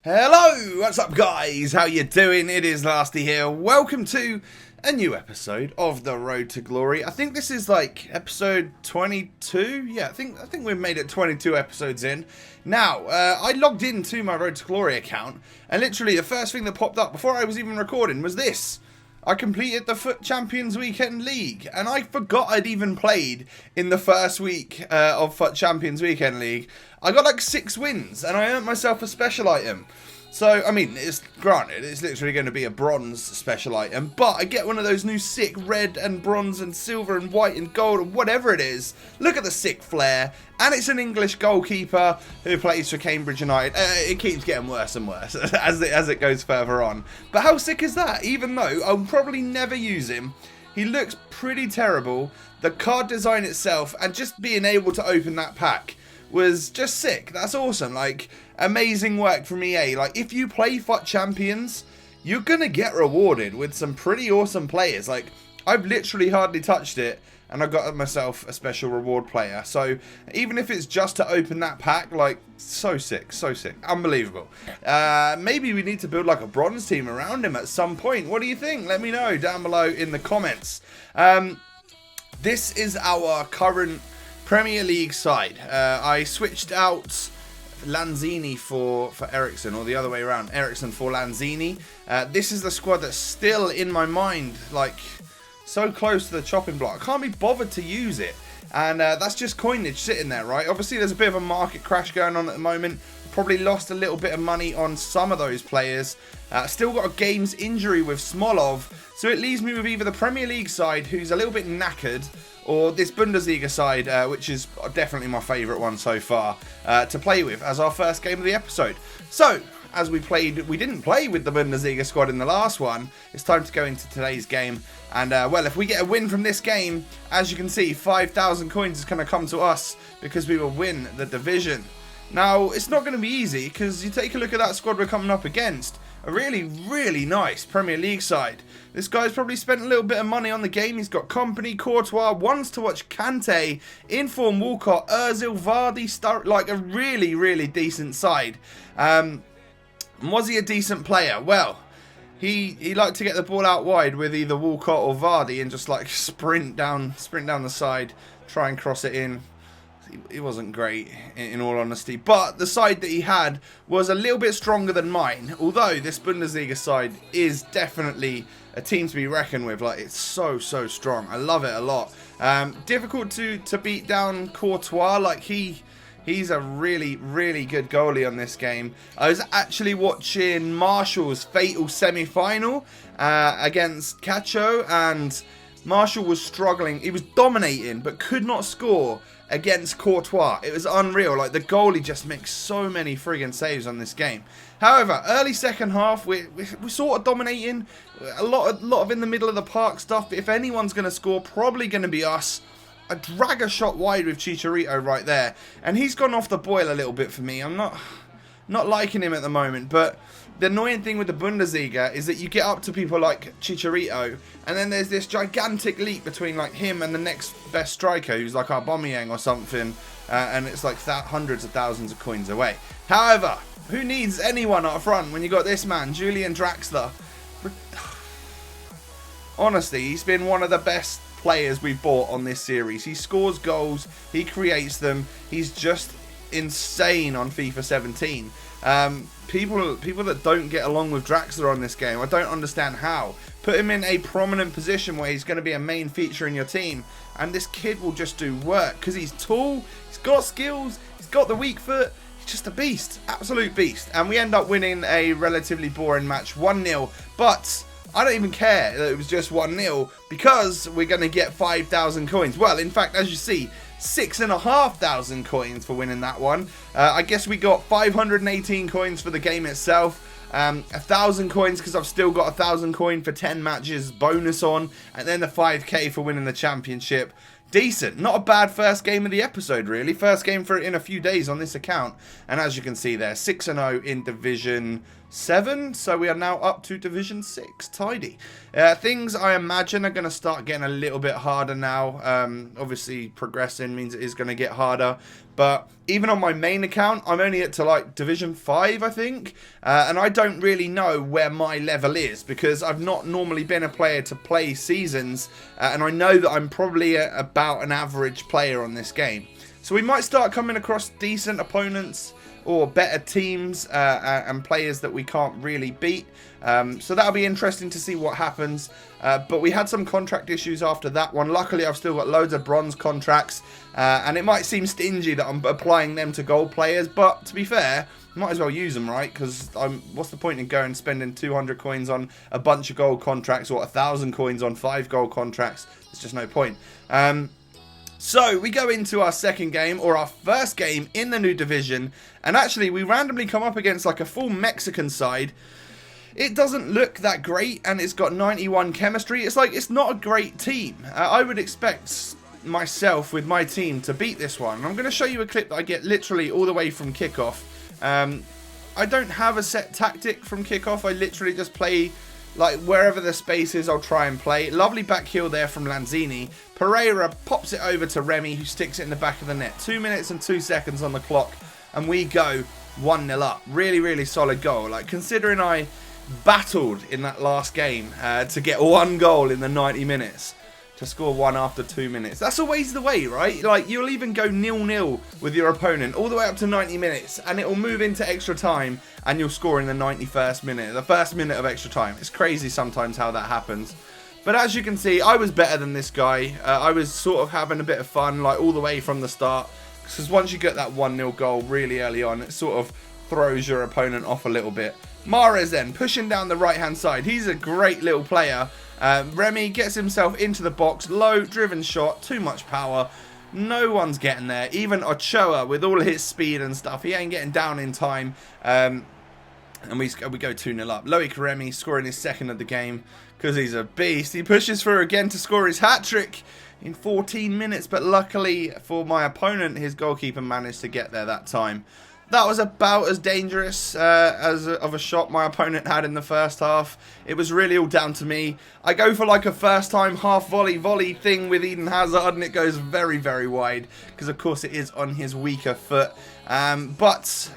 Hello, what's up guys? How you doing? It is Lasty here. Welcome to a new episode of The Road to Glory. I think this is like episode 22. Yeah, I think we've made it 22 episodes in. Now, I logged into my Road to Glory account and literally the first thing that popped up before I was even recording was this. I completed the FUT Champions Weekend League, and I forgot I'd even played in the first week of FUT Champions Weekend League. I got like 6 wins, and I earned myself a special item. So, I mean, it's granted, it's literally going to be a bronze special item, but I get one of those new sick red and bronze and silver and white and gold and whatever it is. Look at the sick flair, and it's an English goalkeeper who plays for Cambridge United. It keeps getting worse and worse as it goes further on. But how sick is that? Even though I'll probably never use him, he looks pretty terrible. The card design itself and just being able to open that pack was just sick. That's awesome. Like, amazing work from EA. Like, if you play FUT Champions, you're gonna get rewarded with some pretty awesome players. Like, I've literally hardly touched it and I got myself a special reward player. So even if it's just to open that pack, like, so sick, unbelievable. Maybe we need to build like a bronze team around him at some point. What do you think? Let me know down below in the comments. This is our current Premier League side. I switched out Lanzini for Ericsson, or the other way around, Ericsson for Lanzini. This is the squad that's still in my mind, like so close to the chopping block. I can't be bothered to use it, and that's just coinage sitting there, right? Obviously there's a bit of a market crash going on at the moment. Probably lost a little bit of money on some of those players. Still got a game's injury with Smolov, so it leaves me with either the Premier League side, who's a little bit knackered, or this Bundesliga side, which is definitely my favourite one so far, to play with as our first game of the episode. So, as we didn't play with the Bundesliga squad in the last one, it's time to go into today's game. And, well, if we get a win from this game, as you can see, 5,000 coins is going to come to us because we will win the division. Now, it's not going to be easy because you take a look at that squad we're coming up against. A really, really nice Premier League side. This guy's probably spent a little bit of money on the game. He's got Company, Courtois, wants to watch Kante, Inform Walcott, Ozil, Vardy, like a really, really decent side. Was he a decent player? Well, he liked to get the ball out wide with either Walcott or Vardy and just like sprint down the side, try and cross it in. He wasn't great, in all honesty, but the side that he had was a little bit stronger than mine, although this Bundesliga side is definitely a team to be reckoned with. Like, it's so strong. I love it a lot. Difficult to beat down Courtois. Like, he's a really, really good goalie on this game. I was actually watching Marshall's fatal semi-final against Cacho, and Marshall was struggling. He was dominating, but could not score against Courtois. It was unreal. Like, the goalie just makes so many friggin' saves on this game. However, early second half, we're sort of dominating. A lot of in the middle of the park stuff. But if anyone's going to score, probably going to be us. I drag a shot wide with Chicharito right there, and he's gone off the boil a little bit for me. I'm not liking him at the moment, but the annoying thing with the Bundesliga is that you get up to people like Chicharito, and then there's this gigantic leap between like him and the next best striker, who's like Aubameyang or something, and it's like hundreds of thousands of coins away. However, who needs anyone up front when you got this man, Julian Draxler? Honestly, he's been one of the best players we've bought on this series. He scores goals, he creates them, he's just insane on FIFA 17. People that don't get along with Draxler on this game, I don't understand how. Put him in a prominent position where he's going to be a main feature in your team, and this kid will just do work because he's tall, he's got skills, he's got the weak foot. He's just a beast, absolute beast. And we end up winning a relatively boring match, 1-0, but I don't even care that it was just 1-0 because we're going to get 5,000 coins. Well, in fact, as you see, 6,500 coins for winning that one. I guess we got 518 coins for the game itself. 1,000 coins because I've still got 1,000 coin for 10 matches bonus on, and then the 5k for winning the championship. Decent, not a bad first game of the episode, really. First game in a few days on this account, and as you can see there, 6-0 in Division 7, so we are now up to Division 6, tidy. Things I imagine are going to start getting a little bit harder now. Obviously progressing means it is going to get harder, But even on my main account, I'm only at to like Division 5, I think. And I don't really know where my level is because I've not normally been a player to play seasons. And I know that I'm probably about an average player on this game. So we might start coming across decent opponents or better teams and players that we can't really beat. So that'll be interesting to see what happens. But we had some contract issues after that one. Luckily, I've still got loads of bronze contracts. And it might seem stingy that I'm applying them to gold players. But to be fair, might as well use them, right? Because what's the point in going and spending 200 coins on a bunch of gold contracts or 1,000 coins on 5 gold contracts? There's just no point. So we go into our second game, or our first game in the new division, and actually we randomly come up against like a full Mexican side. It doesn't look that great, and it's got 91 chemistry. It's not a great team. I would expect myself with my team to beat this one. I'm going to show you a clip that I get literally all the way from kickoff. I don't have a set tactic from kickoff. I literally just play like wherever the space is, I'll try and play. Lovely back heel there from Lanzini. Pereira pops it over to Remy, who sticks it in the back of the net. 2 minutes and 2 seconds on the clock, and we go 1-0 up. Really, really solid goal. Like, considering I battled in that last game to get 1 goal in the 90 minutes, to score 1 after 2 minutes. That's always the way, right? Like, you'll even go 0-0 with your opponent all the way up to 90 minutes, and it will move into extra time, and you'll score in the 91st minute, the first minute of extra time. It's crazy sometimes how that happens. But as you can see, I was better than this guy. I was sort of having a bit of fun, like, all the way from the start. Because once you get that 1-0 goal really early on, it sort of throws your opponent off a little bit. Mahrez then, pushing down the right-hand side. He's a great little player. Remy gets himself into the box. Low, driven shot. Too much power. No one's getting there. Even Ochoa, with all his speed and stuff, he ain't getting down in time. And we go 2-0 up. Loic Remy scoring his second of the game because he's a beast. He pushes through again to score his hat-trick in 14 minutes. But luckily for my opponent, his goalkeeper managed to get there that time. That was about as dangerous of a shot my opponent had in the first half. It was really all down to me. I go for like a first time half volley thing with Eden Hazard, and it goes very, very wide because of course it is on his weaker foot. But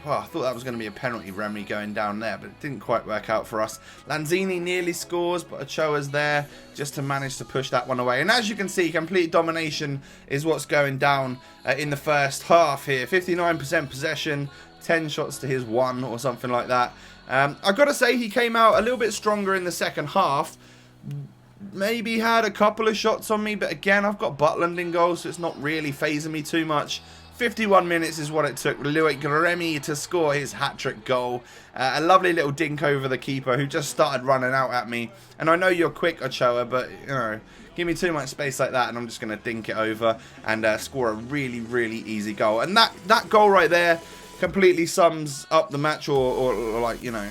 I thought that was going to be a penalty, Remy going down there, but it didn't quite work out for us. Lanzini nearly scores, but Ochoa's there just to manage to push that one away. And as you can see, complete domination is what's going down in the first half here. 59% possession, 10 shots to his 1 or something like that. I've got to say he came out a little bit stronger in the second half. Maybe had a couple of shots on me, but again, I've got Butland in goal, so it's not really phasing me too much. 51 minutes is what it took Loic Remy to score his hat-trick goal. A lovely little dink over the keeper who just started running out at me. And I know you're quick, Ochoa, but, you know, give me too much space like that and I'm just going to dink it over and score a really, really easy goal. And that goal right there completely sums up the match or like, you know,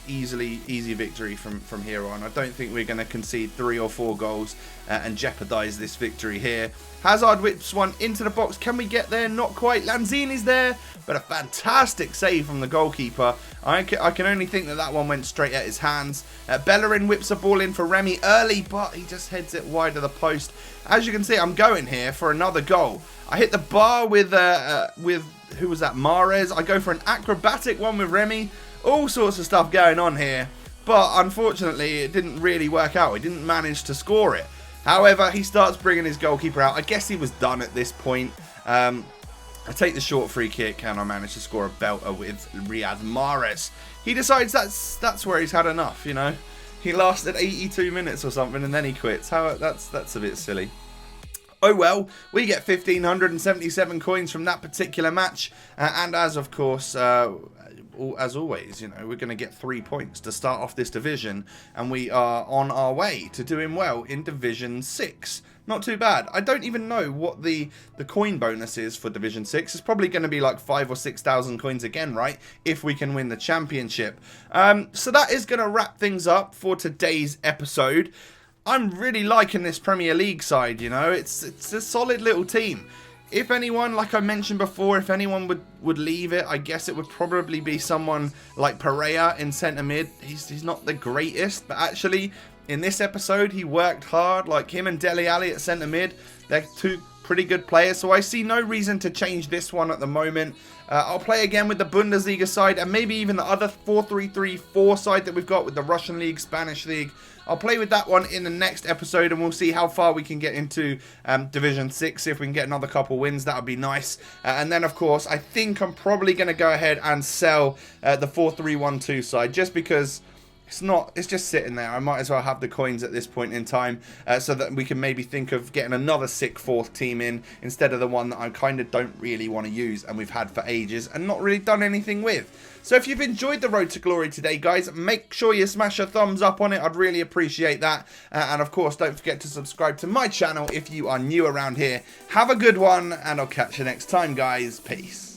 easy victory from here on. I don't think we're going to concede 3 or 4 goals and jeopardize this victory here. Hazard whips one into the box. Can we get there? Not quite. Lanzini's there, but a fantastic save from the goalkeeper. I can only think that one went straight at his hands. Bellerin whips a ball in for Remy early, but he just heads it wide of the post. As you can see, I'm going here for another goal. I hit the bar with who was that? Mahrez. I go for an acrobatic one with Remy. All sorts of stuff going on here, but unfortunately it didn't really work out. He didn't manage to score it. However, he starts bringing his goalkeeper out. I guess he was done at this point. I take the short free kick and I manage to score a belter with Riyad Mahrez. He decides that's where he's had enough, you know. He lasted 82 minutes or something and then he quits. That's a bit silly. Oh well, we get 1,577 coins from that particular match, and as of course, as always, you know, we're going to get 3 points to start off this division, and we are on our way to doing well in Division 6. Not too bad. I don't even know what the coin bonus is for Division 6. It's probably going to be like 5,000 or 6,000 coins again, right? If we can win the championship. So that is going to wrap things up for today's episode. I'm really liking this Premier League side, you know. It's a solid little team. If anyone, like I mentioned before, if anyone would leave it, I guess it would probably be someone like Pereira in centre mid. He's not the greatest, but actually in this episode he worked hard. Like him and Dele Alli at centre mid, they're two pretty good player, so I see no reason to change this one at the moment. I'll play again with the Bundesliga side and maybe even the other 4-3-3-4 side that we've got with the Russian League, Spanish League. I'll play with that one in the next episode and we'll see how far we can get into Division 6. If we can get another couple wins, that would be nice. And then, of course, I think I'm probably going to go ahead and sell the 4-3-1-2 side just because it's just sitting there. I might as well have the coins at this point in time so that we can maybe think of getting another sick fourth team in instead of the one that I kind of don't really want to use and we've had for ages and not really done anything with. So if you've enjoyed the Road to Glory today, guys, make sure you smash a thumbs up on it. I'd really appreciate that. And of course, don't forget to subscribe to my channel if you are new around here. Have a good one, and I'll catch you next time, guys. Peace.